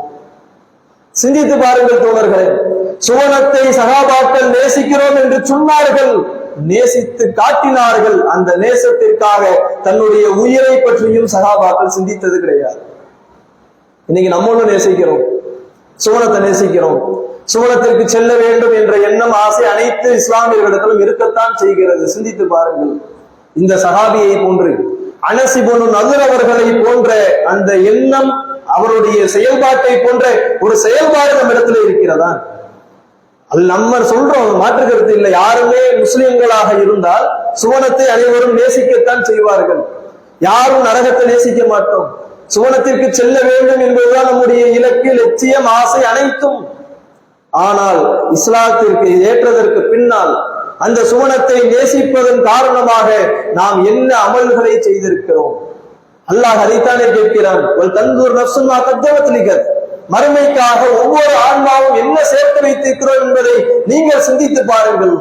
சிந்தித்து பாருங்கள் தோழர்களே, சுவனத்தை சஹாபாக்கள் நேசிக்கிறோம் என்று சொன்னார்கள், நேசித்து காட்டினார்கள். அந்த நேசத்திற்காக தன்னுடைய உயிரை பற்றியும் சஹாபாக்கள் சிந்தித்தது கிடையாது. இன்னைக்கு நம்மளும் நேசிக்கிறோம், சுவனத்தை நேசிக்கிறோம், சுவனத்திற்கு செல்ல வேண்டும் என்ற எண்ணம், ஆசை அனைத்து இஸ்லாமியர்களிடத்திலும் இருக்கத்தான் செய்கிறது. சிந்தித்து பாருங்கள், இந்த சஹாபியை போன்று அனஸ் இப்னு நதர் அவர்களை போன்ற அந்த எண்ணம், அவருடைய செயல்பாட்டை போன்ற ஒரு செயல்பாடு நம்ம இடத்துல இருக்கிறதா? அது நம்ம சொல்றோம், மாற்று கருத்து இல்லை. யாருமே முஸ்லிம்களாக இருந்தால் சுவனத்தை அனைவரும் நேசிக்கத்தான் செய்வார்கள். யாரும் நரகத்தை நேசிக்க மாட்டோம். சுவனத்திற்கு செல்ல வேண்டும் என்பதுதான் நம்முடைய இலக்கு, லட்சியம், ஆசை அனைத்தும். ஆனால் இஸ்லாத்திற்கு ஏற்றதற்கு பின்னால் அந்த சுவனத்தை நேசிப்பதன் காரணமாக நாம் என்ன அமல்களை செய்திருக்கிறோம்? அல்லாஹ் அதைத்தானே கேட்கிறான், தந்தூர் நஃப்சுன் மா கத்தமத் லிகத், மறுமைக்காக ஒவ்வொரு ஆன்மாவும் என்ன சேர்த்து வைத்திருக்கிறோம் என்பதை நீங்கள் சிந்தித்து பாருங்கள்.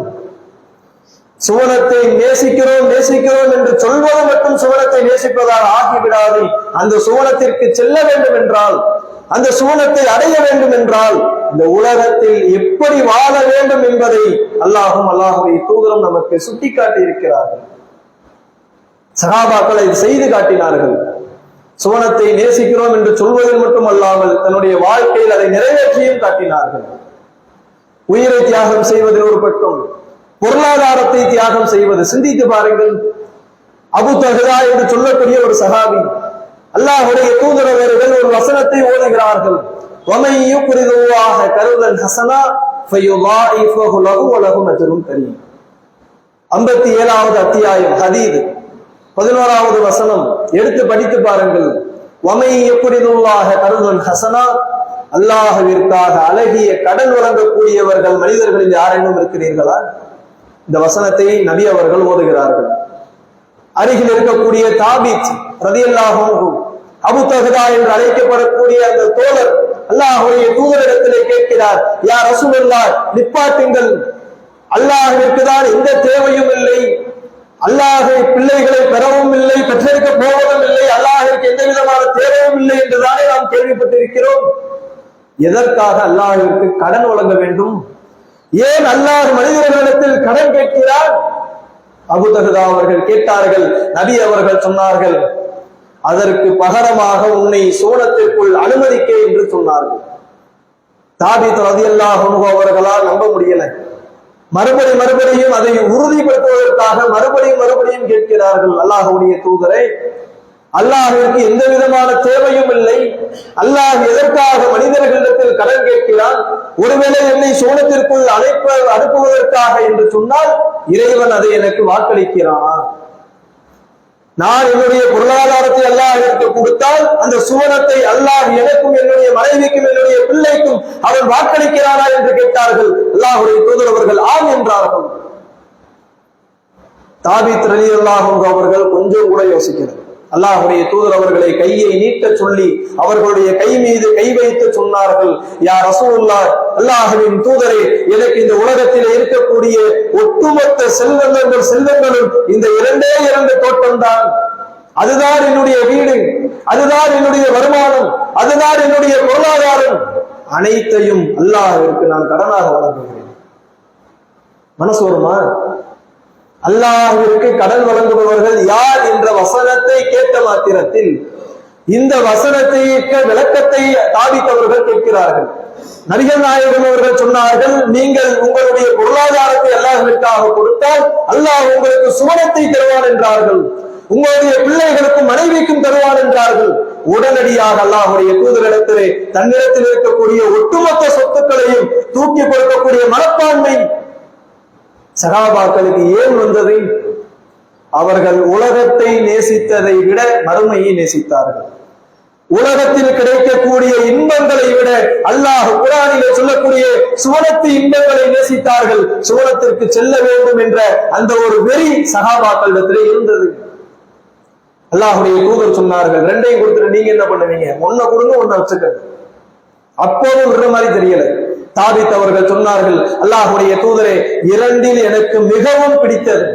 சுவனத்தை நேசிக்கிறோம் நேசிக்கிறோம் என்று சொல்வது மட்டும் சுவனத்தை நேசிப்பதாக ஆகிவிடாது. அந்த சுவனத்திற்கு செல்ல வேண்டும் என்றால், அந்த சுவனத்தை அடைய வேண்டும் என்றால், இந்த உலகத்தில் எப்படி வாழ வேண்டும் என்பதை அல்லாஹும் அல்லாஹுடைய தூதரும் நமக்கு சுட்டிக்காட்டி இருக்கிறார்கள். சஹாபாக்கள் இதை செய்து காட்டினார்கள். சுவனத்தை நேசிக்கிறோம் என்று சொல்வதில் மட்டும் அல்லாமல் தன்னுடைய வாழ்க்கையில் அதை நிறைவேற்றியும் காட்டினார்கள். உயிரை தியாகம் செய்வதில் ஒரு பக்கம், பொருளாதாரத்தை தியாகம் செய்வது. சிந்தித்து பாருங்கள், அபு தஹ்தா என்று சொல்லக்கூடிய ஒரு சஹாபி, அல்லாஹ்வுடைய தூதரவர்கள் ஒரு வசனத்தை ஓதுகிறார்கள், وَمَن يُقْرِضِ اللَّهَ قَرْضًا حَسَنًا فَيُضَاعِفْهُ لَهُ وَلَهُ أَجْرٌ كَرِيمٌ. 57வது அத்தியாயம் ஹதீத் 11வது வசனம் எடுத்து படித்து பாருங்கள். وَمَن يُقْرِضِ اللَّهَ قَرْضًا حَسَنًا, அல்லாஹ்விற்காக அழகிய கடன் வழங்கக்கூடியவர்கள் மனிதர்களில் யாரேனும் இருக்கிறீர்களா? இந்த வசனத்தை நபி அவர்கள் ஓதுகிறார்கள். அருகில் இருக்கக்கூடிய தாபித் ரலியல்லாஹு அன்ஹு, அபு தஹ்தா என்று அழைக்கப்படக்கூடிய அந்த தோழர் அல்லாஹ்வுடைய தூதரிடத்திலே கேட்கிறார், யா ரசூலல்லாஹ், நிப்பாட்டுங்கள், அல்லாஹ்விற்கு தான் எந்த தேவையும் இல்லை, அல்லாஹ்வை பிள்ளைகளை பெறவும் இல்லை, பெற்றெடுக்க போவதும் இல்லை, அல்லாஹ்விற்கு எந்த விதமான தேவையும் இல்லை என்றுதானே நாம் கேள்விப்பட்டிருக்கிறோம். எதற்காக அல்லாஹ்விற்கு கடன் வழங்க வேண்டும்? ஏன் அல்லாஹ் மனிதர்களிடத்தில் கடன் கேட்கிறார்? அபு தஹ்தா அவர்கள் கேட்டார்கள். நபி அவர்கள் சொன்னார்கள், அதற்கு பகரமாக உன்னை சோனத்திற்குள் அனுமதிக்க என்று சொன்னார்கள். தாபீத் ரலியல்லாஹு அன்ஹு அவர்களால் நம்ப முடியல. மறுபடியும் அதை உறுதிப்படுத்துவதற்காக மறுபடியும் கேட்கிறார்கள், அல்லாஹ்வுடைய தூதரை, அல்லாஹ்விற்கு எந்த விதமான தேவையும் இல்லை, அல்லாஹ் எதற்காக மனிதர்களிடத்தில் கடன் கேட்கிறான்? ஒருவேளை என்னை சோனத்திற்குள் அனுப்புவதற்காக என்று சொன்னால் இறைவன் அதை எனக்கு வாக்களிக்கிறான். நான் என்னுடைய பொருளாதாரத்தை அல்லாஹ்விற்கு கொடுத்தால் அந்த சுவனத்தை அல்லாஹ் எனக்கும் என்னுடைய மனைவிக்கும் என்னுடைய பிள்ளைக்கும் அவன் வாக்களிக்கிறானா என்று கேட்டார்கள். அல்லாஹ்வுடைய தூதர் அவர்கள் ஆம் என்றார்கள். தாபீத் ரலியல்லாஹு அன்ஹு அவர்கள் கொஞ்சம் கூட யோசிக்கிறார். அல்லாஹ்வுடைய தூதர் அவர்களை கையை நீட்ட சொல்லி அவர்களுடைய கை மீது கை வைத்து சொன்னார்கள், யா ரசூலுல்லாஹ், அல்லாஹ்வின் தூதரே, எனக்கு இந்த உலகத்தில் இருக்கக்கூடிய ஒட்டுமொத்த செல்வங்களும் இந்த இரண்டு தோட்டம் தான். அதுதான் என்னுடைய வீடு, அதுதான் என்னுடைய வருமானம், அதுதான் என்னுடைய பொருளாதாரம். அனைத்தையும் அல்லாஹ்விற்கு நான் கடனாக வழங்குகிறேன். மனசு வருமா? அல்லாஹ்விற்கு கடன் வழங்குபவர்கள் யார் என்ற வசனத்தை கேட்ட மாத்திரத்தில் இந்த வசனத்தை விளக்கத்தை தாபீத்தவர்கள் கேட்கிறார்கள். நபிகள் நாயகம் அவர்கள் சொன்னார்கள், நீங்கள் உங்களுடைய பொருளாதாரத்தை அல்லாஹ்விற்காக கொடுத்தால் அல்லாஹ் உங்களுக்கு சுவனத்தை தருவான் என்றார்கள், உங்களுடைய பிள்ளைகளுக்கும் மனைவிக்கும் தருவான் என்றார்கள். உடனடியாக அல்லாஹ்வுடைய தூதரிடத்திலே தன்னிடத்தில் இருக்கக்கூடிய ஒட்டுமொத்த சொத்துக்களையும் தூக்கி கொடுக்கக்கூடிய மனப்பான்மை சகாபாக்களுக்கு ஏன் வந்தது? அவர்கள் உலகத்தை நேசித்ததை விட மறுமையை நேசித்தார்கள். உலகத்தில் கிடைக்கக்கூடிய இன்பங்களை விட அல்லாஹ் குர்ஆனிலே சொல்லக்கூடிய சுவனத்து இன்பங்களை நேசித்தார்கள். சுவனத்திற்கு செல்ல வேண்டும் என்ற அந்த ஒரு வெறி சகாபாக்களிடத்திலே இருந்தது. அல்லாஹ்வுடைய தூதர் சொன்னார்கள், ரெண்டையும் கொடுத்துட்டு நீங்க என்ன பண்ணுவீங்க? ஒன்ன கொடுங்க, ஒன்ன வச்சுக்க. அப்போதும் விடுற மாதிரி தெரியல. தாபீத் அவர்கள் சொன்னார்கள், அல்லாஹ்வுடைய தூதரே, இரண்டில் எனக்கு மிகவும் பிடித்தது,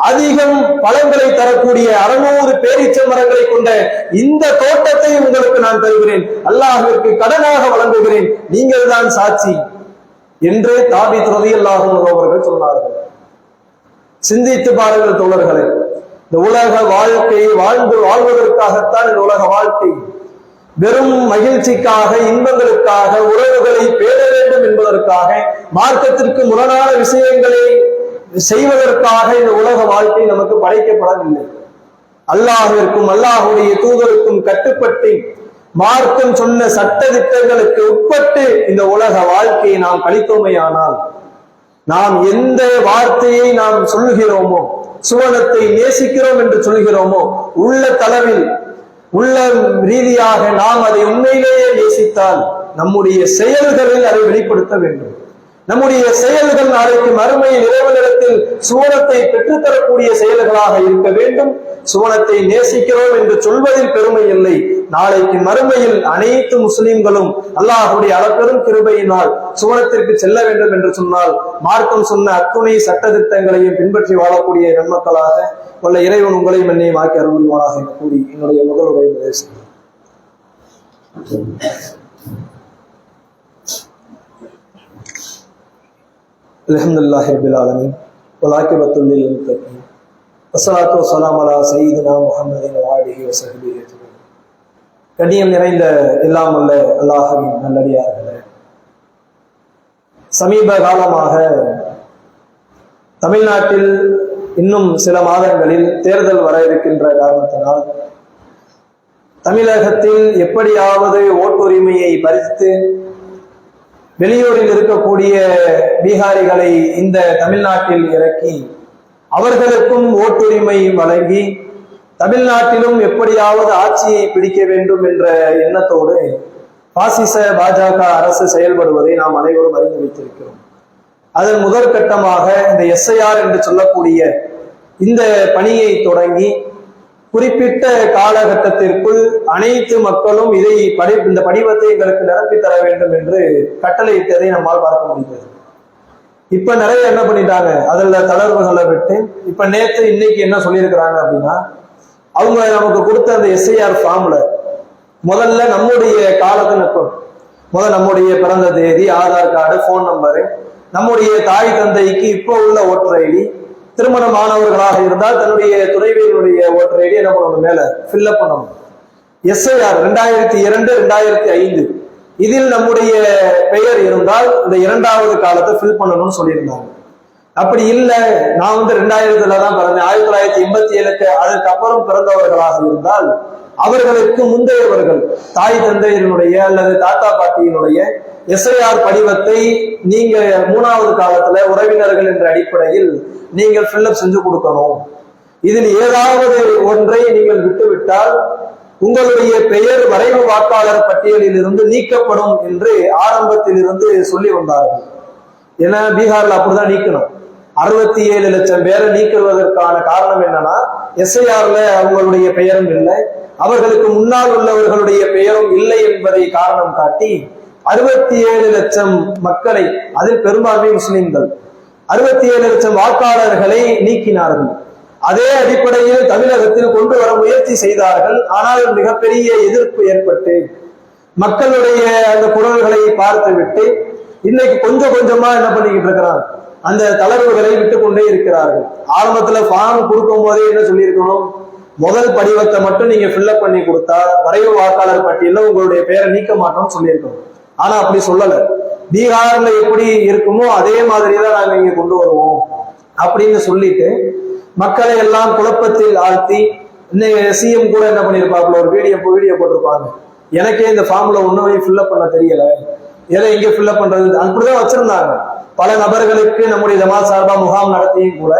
அதிகம் பழங்களை தரக்கூடிய 600 பேரீச்ச மரங்களை கொண்ட இந்த தோட்டத்தை உங்களுக்கு நான் தருகிறேன், அல்லாஹ்விற்கு கடனாக வழங்குகிறேன், நீங்கள் தான் சாட்சி என்று தாபீத் ரலியல்லாஹு அன்ஹு அவர்கள் சொன்னார்கள். சிந்தித்து பாருங்கள் தோழர்களே, இந்த உலக வாழ்க்கை வாழ்வதற்காகத்தான் இந்த உலக வாழ்க்கை. வெறும் மகிழ்ச்சிக்காக, இன்பங்களுக்காக, உறவுகளை பேண வேண்டும் என்பதற்காக, மார்க்கத்திற்கு முரணான விஷயங்களை செய்வதற்காக இந்த உலக வாழ்க்கை நமக்கு படைக்கப்படவில்லை. அல்லாஹ்விற்கும் அல்லாஹ்வுடைய தூதருக்கும் கட்டுப்பட்டு மார்க்கம் சொன்ன சட்ட திட்டங்களுக்கு உட்பட்டு இந்த உலக வாழ்க்கையை நாம் கழித்தோமையானால், நாம் எந்த வார்த்தையை நாம் சொல்கிறோமோ, சுவனத்தை நேசிக்கிறோம் என்று சொல்கிறோமோ, உள்ள தளவில் உள்ள ரீதியாக நாம் அதை உண்மையிலேயே நேசித்தால் நம்முடைய செயல்களில் அதை வெளிப்படுத்த வேண்டும். நம்முடைய செயல்கள் நாளைக்கு மறுமையில் இறைவனிடத்தில் சுவனத்தை பெற்றுத்தரக்கூடிய செயல்களாக இருக்க வேண்டும். சுவனத்தை நேசிக்கிறோம் என்று சொல்வதில் பெருமை இல்லை. நாளைக்கு மறுமையில் அனைத்து முஸ்லிம்களும் அல்லாஹ்வுடைய அளப்பெரும் கிருபையினால் சுவனத்திற்கு செல்ல வேண்டும் என்று சொன்னால், மார்க்கம் சொன்ன அத்துணை சட்ட திட்டங்களையும் பின்பற்றி வாழக்கூடிய நன்மக்களாக வல்ல இறைவன் உங்களையும் என்னையும் ஆக்கி அருள்வானாக என கூறி என்னுடைய முதல் உரையை நிறைவு செய்கிறேன். அல்ஹம்துலில்லாஹி ரப்பில் ஆலமீன் வல் ஆகிபத்து லில் முத்தகீன் வஸ்ஸலாத்து வஸ்ஸலாமு அலா சய்யிதினா முஹம்மதின் வ ஆலிஹி வ ஸஹ்பிஹி அஜ்மஈன். கண்ணியம் நிறைந்த எல்லாம் உள்ள அல்லாஹ்வின் நல்லடியார்களே, சமீப காலமாக தமிழ்நாட்டில் இன்னும் சில மாதங்களில் தேர்தல் வர இருக்கின்ற காரணத்தினால் தமிழகத்தில் எப்படியாவது ஓட்டுரிமையை பறித்து வெளியூரில் இருக்கக்கூடிய பீகாரிகளை இந்த தமிழ்நாட்டில் இறக்கி அவர்களுக்கும் ஓட்டுரிமை வழங்கி தமிழ்நாட்டிலும் எப்படியாவது ஆட்சியை பிடிக்க வேண்டும் என்ற எண்ணத்தோடு பாசிச பாஜக அரசு செயல்படுவதை நாம் அனைவரும் அறிந்து வைத்திருக்கிறோம். அதன் முதற்கட்டமாக இந்த எஸ்ஐஆர் என்று சொல்லக்கூடிய இந்த பணியை தொடங்கி குறிப்பிட்ட காலகட்டத்திற்குள் அனைத்து மக்களும் இந்த படிவத்தை எங்களுக்கு நிரப்பி தர வேண்டும் என்று கட்டளையிட்டதை நம்மால் பார்க்க முடிகிறது. இப்ப நிறைய என்ன பண்ணிட்டாங்க, அதுல தளர்வுகளை விட்டு இப்ப நேற்று இன்னைக்கு என்ன சொல்லியிருக்கிறாங்க அப்படின்னா, அவங்க நமக்கு கொடுத்த அந்த எஸ்ஐஆர் ஃபார்ம்ல முதல்ல நம்முடைய காலத்தினக்கும் நம்முடைய பிறந்த தேதி, ஆதார் கார்டு, போன் நம்பரு, நம்முடைய தாய் தந்தைக்கு இப்போ உள்ள ஓட்டர் ஐடி, திருமணமானவர்களாக இருந்தால் தன்னுடைய துணைவியனுடைய ஓட்டர் ஐடி என்ன பண்ணணும், மேல ஃபில்அப் பண்ணணும். எஸ்ஐஆர் 2002, 2005 இதில் நம்முடைய பெயர் இருந்தால் இந்த 2வது காலத்தை ஃபில் பண்ணணும்னு சொல்லியிருந்தாங்க. அப்படி இல்லை, நான் 2000 தான் பிறந்தேன், 1987 அதற்கு அப்புறம் பிறந்தவர்களாக இருந்தால் அவர்களுக்கு முந்தையவர்கள் தாய் தந்தையினுடைய அல்லது தாத்தா பாட்டியினுடைய எஸ்ஐஆர் படிவத்தை நீங்க 3வது காலத்துல உறவினர்கள் என்ற அடிப்படையில் நீங்கள் ஃபில்அப் செஞ்சு கொடுக்கணும். இதில் ஏதாவது ஒன்றை நீங்கள் விட்டுவிட்டால் உங்களுடைய பெயர் வரைவு வாக்காளர் பட்டியலில் இருந்து நீக்கப்படும் என்று ஆரம்பத்தில் இருந்து சொல்லி வந்தார்கள். ஏன்னா பீகார்ல அப்படிதான் நீக்கணும். 67 லட்சம் பேரை நீக்குவதற்கான காரணம் என்னன்னா, எஸ்ஐஆர்ல அவங்களுடைய பெயரும் இல்லை, அவர்களுக்கு முன்னால் உள்ளவர்களுடைய பெயரும் இல்லை என்பதை காரணம் காட்டி 67 லட்சம் மக்களை, அதில் பெரும்பான்மை முஸ்லிம்கள், 67 லட்சம் வாக்காளர்களை நீக்கினார்கள். அதே அடிப்படையில் தமிழகத்தில் கொண்டு வர முயற்சி செய்தார்கள். ஆனால் மிகப்பெரிய எதிர்ப்பு ஏற்பட்டு மக்களுடைய அந்த குரல்களை பார்த்துவிட்டு இன்னைக்கு கொஞ்சம் கொஞ்சமா என்ன பண்ணிக்கிட்டு இருக்கிறாங்க, அந்த தளர்வுகளை விட்டு கொண்டே இருக்கிறார்கள். ஆரம்பத்துல ஃபார்ம் கொடுக்கும் போதே என்ன சொல்லியிருக்கணும், முதல் படிவத்தை மட்டும் நீங்க ஃபில்அப் பண்ணி கொடுத்தா வரைவு வாக்காளர் பட்டியல உங்களுடைய பெயரை நீக்க மாட்டோம்னு சொல்லியிருக்கணும். ஆனா அப்படி சொல்லல. பீகார்ல எப்படி இருக்குமோ அதே மாதிரிதான் நாங்க இங்க கொண்டு வருவோம் அப்படின்னு சொல்லிட்டு மக்களை எல்லாம் குழப்பத்தில் ஆழ்த்தி, இன்னைக்கு சிஎம் கூட என்ன பண்ணிருப்பாப்புல ஒரு வீடியோ போட்டிருப்பாங்க, எனக்கே இந்த ஃபார்ம்ல ஒண்ணுமே ஃபில்அப் பண்ண தெரியல, எதை இங்க ஃபில்அப் பண்றது, அப்படிதான் வச்சிருந்தாங்க. பல நபர்களுக்கு நம்முடைய ஜமாத் சார்பா முகாம் நடத்தியும் கூட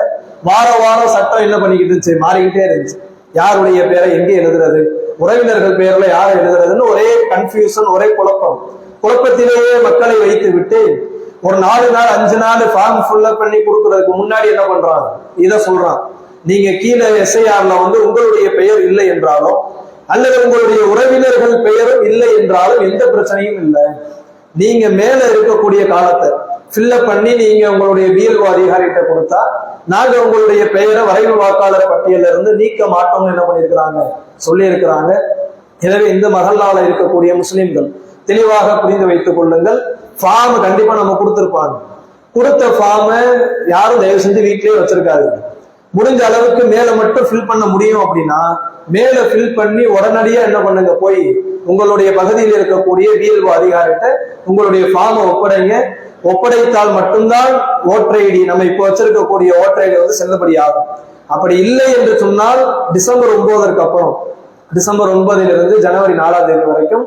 வாரம் சட்டம் என்ன பண்ணிக்கிட்டு இருந்துச்சு, மாறிக்கிட்டே இருந்துச்சு. யாருடைய பேரை எங்கே எழுதுறது, உறவினர்கள் பேர்ல யாரை எழுதுறதுன்னு ஒரே கன்ஃபியூஷன், ஒரே குழப்பத்திலேயே மக்களை வைத்து விட்டு ஒரு 4 நாள் 5 நாள் ஃபார்ம் ஃபில்அப் பண்ணி கொடுக்கறதுக்கு முன்னாடி என்ன பண்றாங்க, இதை சொல்றான், நீங்க கீழே எஸ்ஐஆர்ல உங்களுடைய பெயர் இல்லை என்றாலும் அல்லது உங்களுடைய உறவினர்கள் பெயரும் இல்லை என்றாலும் எந்த பிரச்சனையும் இல்லை, நீங்க மேல இருக்கக்கூடிய காலத்தை ஃபில்அப் பண்ணி நீங்க உங்களுடைய பிஎல்ஓ அதிகாரிகிட்ட கொடுத்தா நாங்க உங்களுடைய பெயரை வரைவு வாக்காளர் பட்டியல இருந்து நீக்க மாட்டோம்னு என்ன பண்ணியிருக்கிறாங்க, சொல்லி இருக்கிறாங்க. எனவே இந்த மஹல்லால இருக்கக்கூடிய முஸ்லிம்கள் தெளிவாக புரிந்து வைத்துக் கொள்ளுங்கள். ஃபார்ம் கண்டிப்பா நம்ம கொடுத்திருப்பாங்க, கொடுத்த ஃபார்ம யாரும் தயவு செஞ்சு வீட்டிலேயே வச்சிருக்காது. முடிஞ்ச அளவுக்கு மேல மட்டும் ஃபில் பண்ண முடியும் அப்படின்னா மேல ஃபில் பண்ணி உடனடியா என்ன பண்ணுங்க, போய் உங்களுடைய பகுதியில் இருக்கக்கூடிய பிஎல்ஓ அதிகாரிகிட்ட உங்களுடைய ஃபார்மை ஒப்படைங்க. ஒப்படைத்தால் மட்டும்தான் ஓட்டர் ஐடி, நம்ம இப்போ வச்சிருக்கக்கூடிய ஓட்டர் ஐடி செல்லுபடி ஆகும். அப்படி இல்லை என்று சொன்னால் டிசம்பர் 9 அப்புறம், டிசம்பர் 9 ஜனவரி 4 வரைக்கும்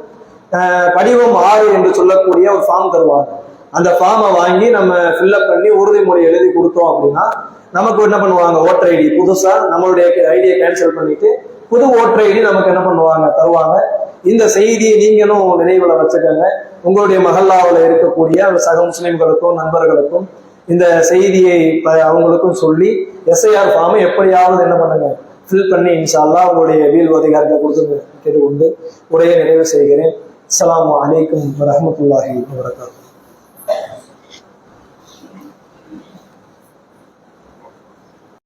படிவம் 6 என்று சொல்லக்கூடிய ஒரு ஃபார்ம் தருவாங்க. அந்த ஃபார்மை வாங்கி நம்ம ஃபில்அப் பண்ணி உறுதிமொழி எழுதி கொடுத்தோம் அப்படின்னா நமக்கு என்ன பண்ணுவாங்க, ஓட்டர் ஐடி புதுசா நம்மளுடைய ஐடியை கேன்சல் பண்ணிட்டு புது ஓட்டர் ஐடி நமக்கு என்ன பண்ணுவாங்க, தருவாங்க. இந்த செய்தியை நீங்களும் நினைவுல வச்சுக்கோங்க. உங்களுடைய மஹல்லாவில் இருக்கக்கூடிய சக முஸ்லிம்களுக்கும் நண்பர்களுக்கும் இந்த செய்தியை அவங்களுக்கும் சொல்லி எஸ்ஐஆர் ஃபார்மை எப்படியாவது என்ன பண்ணுங்க, ஃபில் பண்ணி இன்ஷா அல்லாஹ் உங்களுடைய வீல் அதிகாரத்தை கொடுத்து கேட்டுக்கொண்டு உரையை நிறைவு செய்கிறேன். அஸ்ஸலாமு அலைக்கும் வரஹ்மத்துல்லாஹி வபரகாத்துஹு.